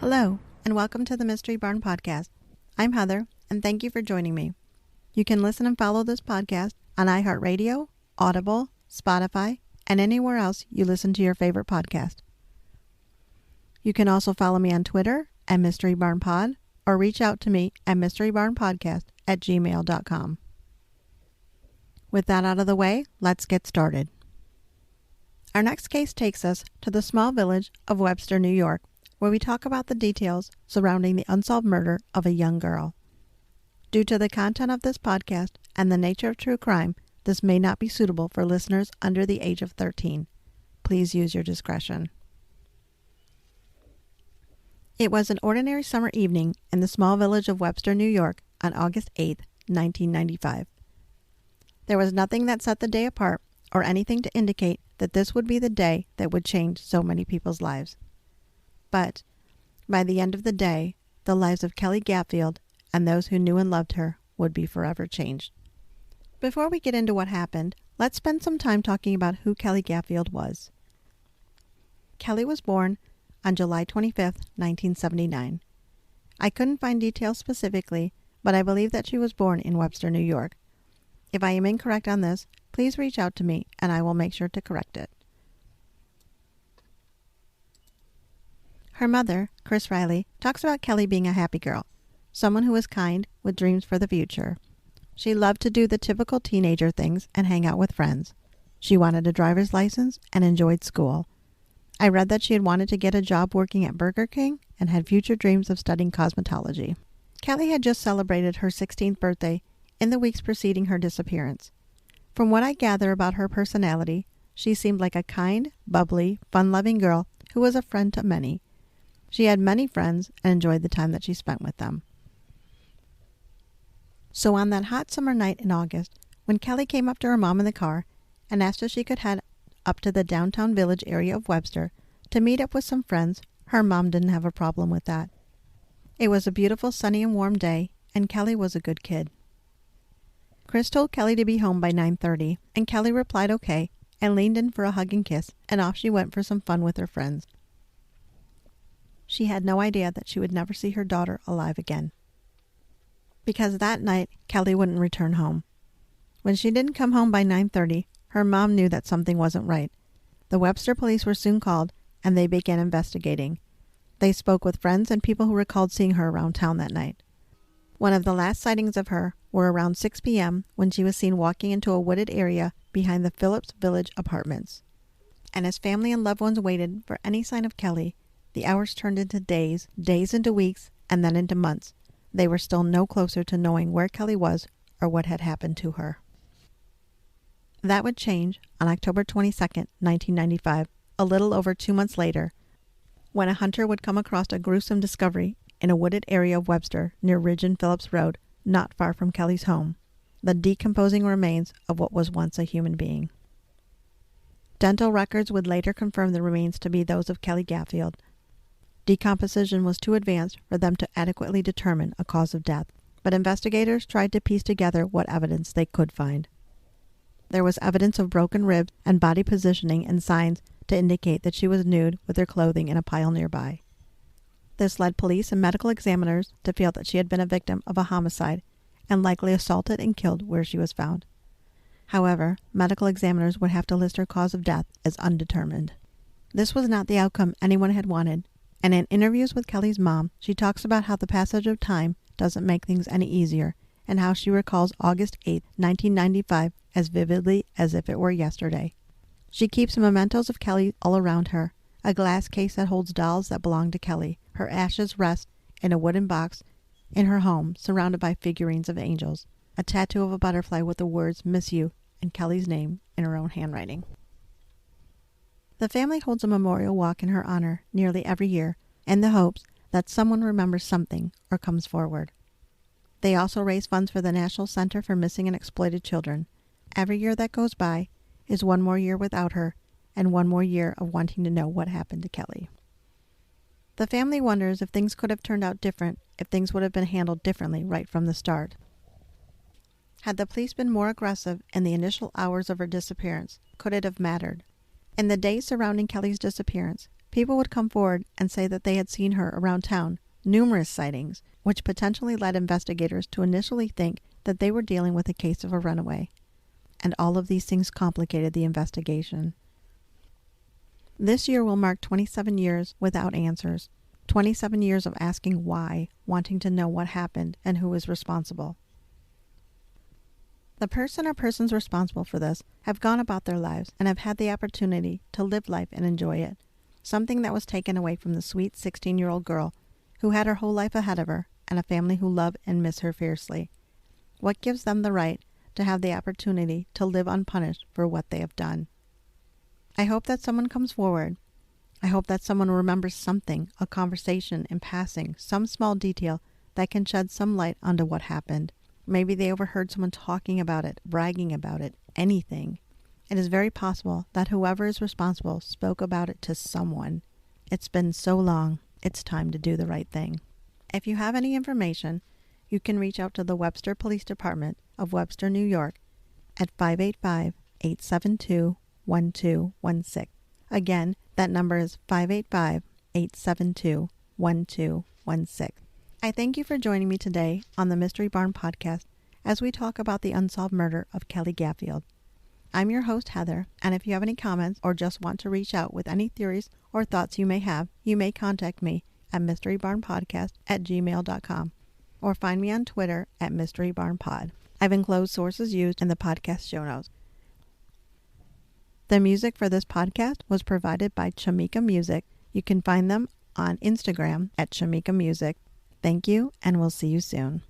Hello, and welcome to the Mystery Barn Podcast. I'm Heather, and thank you for joining me. You can listen and follow this podcast on iHeartRadio, Audible, Spotify, and anywhere else you listen to your favorite podcast. You can also follow me on Twitter at Mystery Barn Pod, or reach out to me at mysterybarnpodcast@gmail.com. With that out of the way, let's get started. Our next case takes us to the small village of Webster, New York, where we talk about the details surrounding the unsolved murder of a young girl. Due to the content of this podcast and the nature of true crime, this may not be suitable for listeners under the age of 13. Please use your discretion. It was an ordinary summer evening in the small village of Webster, New York on August 8, 1995. There was nothing that set the day apart or anything to indicate that this would be the day that would change so many people's lives. But by the end of the day, the lives of Kelley Gaffield and those who knew and loved her would be forever changed. Before we get into what happened, let's spend some time talking about who Kelley Gaffield was. Kelley was born on July 25, 1979. I couldn't find details specifically, but I believe that she was born in Webster, New York. If I am incorrect on this, please reach out to me and I will make sure to correct it. Her mother, Chris Riley, talks about Kelley being a happy girl, someone who was kind with dreams for the future. She loved to do the typical teenager things and hang out with friends. She wanted a driver's license and enjoyed school. I read that she had wanted to get a job working at Burger King and had future dreams of studying cosmetology. Kelley had just celebrated her 16th birthday in the weeks preceding her disappearance. From what I gather about her personality, she seemed like a kind, bubbly, fun-loving girl who was a friend to many. She had many friends and enjoyed the time that she spent with them. So on that hot summer night in August, when Kelley came up to her mom in the car and asked if she could head up to the downtown village area of Webster to meet up with some friends, her mom didn't have a problem with that. It was a beautiful sunny and warm day, and Kelley was a good kid. Chris told Kelley to be home by 9:30, and Kelley replied okay and leaned in for a hug and kiss, and off she went for some fun with her friends. She had no idea that she would never see her daughter alive again. Because that night, Kelley wouldn't return home. When she didn't come home by 9:30, her mom knew that something wasn't right. The Webster police were soon called, and they began investigating. They spoke with friends and people who recalled seeing her around town that night. One of the last sightings of her were around 6 p.m. when she was seen walking into a wooded area behind the Phillips Village apartments. And as family and loved ones waited for any sign of Kelley, the hours turned into days, days into weeks, and then into months. They were still no closer to knowing where Kelley was or what had happened to her. That would change on October 22, 1995, a little over 2 months later, when a hunter would come across a gruesome discovery in a wooded area of Webster near Ridge and Phillips Road, not far from Kelley's home, the decomposing remains of what was once a human being. Dental records would later confirm the remains to be those of Kelley Gaffield. Decomposition was too advanced for them to adequately determine a cause of death, but investigators tried to piece together what evidence they could find. There was evidence of broken ribs and body positioning and signs to indicate that she was nude with her clothing in a pile nearby. This led police and medical examiners to feel that she had been a victim of a homicide and likely assaulted and killed where she was found. However, medical examiners would have to list her cause of death as undetermined. This was not the outcome anyone had wanted, and in interviews with Kelley's mom, she talks about how the passage of time doesn't make things any easier, and how she recalls August 8, 1995 as vividly as if it were yesterday. She keeps mementos of Kelley all around her, a glass case that holds dolls that belong to Kelley. Her ashes rest in a wooden box in her home, surrounded by figurines of angels, a tattoo of a butterfly with the words "Miss You" and Kelley's name in her own handwriting. The family holds a memorial walk in her honor nearly every year in the hopes that someone remembers something or comes forward. They also raise funds for the National Center for Missing and Exploited Children. Every year that goes by is one more year without her and one more year of wanting to know what happened to Kelley. The family wonders if things could have turned out different, if things would have been handled differently right from the start. Had the police been more aggressive in the initial hours of her disappearance, could it have mattered? In the days surrounding Kelley's disappearance, People would come forward and say that they had seen her around town, numerous sightings, which potentially led investigators to initially think that they were dealing with a case of a runaway. And all of these things complicated the investigation. This year will mark 27 years without answers, 27 years of asking why, wanting to know what happened and who was responsible. The person or persons responsible for this have gone about their lives and have had the opportunity to live life and enjoy it, something that was taken away from the sweet 16-year-old girl who had her whole life ahead of her and a family who love and miss her fiercely. What gives them the right to have the opportunity to live unpunished for what they have done? I hope that someone comes forward. I hope that someone remembers something, a conversation in passing, some small detail that can shed some light onto what happened. Maybe they overheard someone talking about it, bragging about it, anything. It is very possible that whoever is responsible spoke about it to someone. It's been so long, it's time to do the right thing. If you have any information, you can reach out to the Webster Police Department of Webster, New York at 585-872-1216. Again, that number is 585-872-1216. I thank you for joining me today on the Mystery Barn podcast as we talk about the unsolved murder of Kelley Gaffield. I'm your host, Heather, and if you have any comments or just want to reach out with any theories or thoughts you may have, you may contact me at mysterybarnpodcast@gmail.com or find me on Twitter at mysterybarnpod. I've enclosed sources used in the podcast show notes. The music for this podcast was provided by Chamika Music. You can find them on Instagram at Chamika Music. Thank you, and we'll see you soon.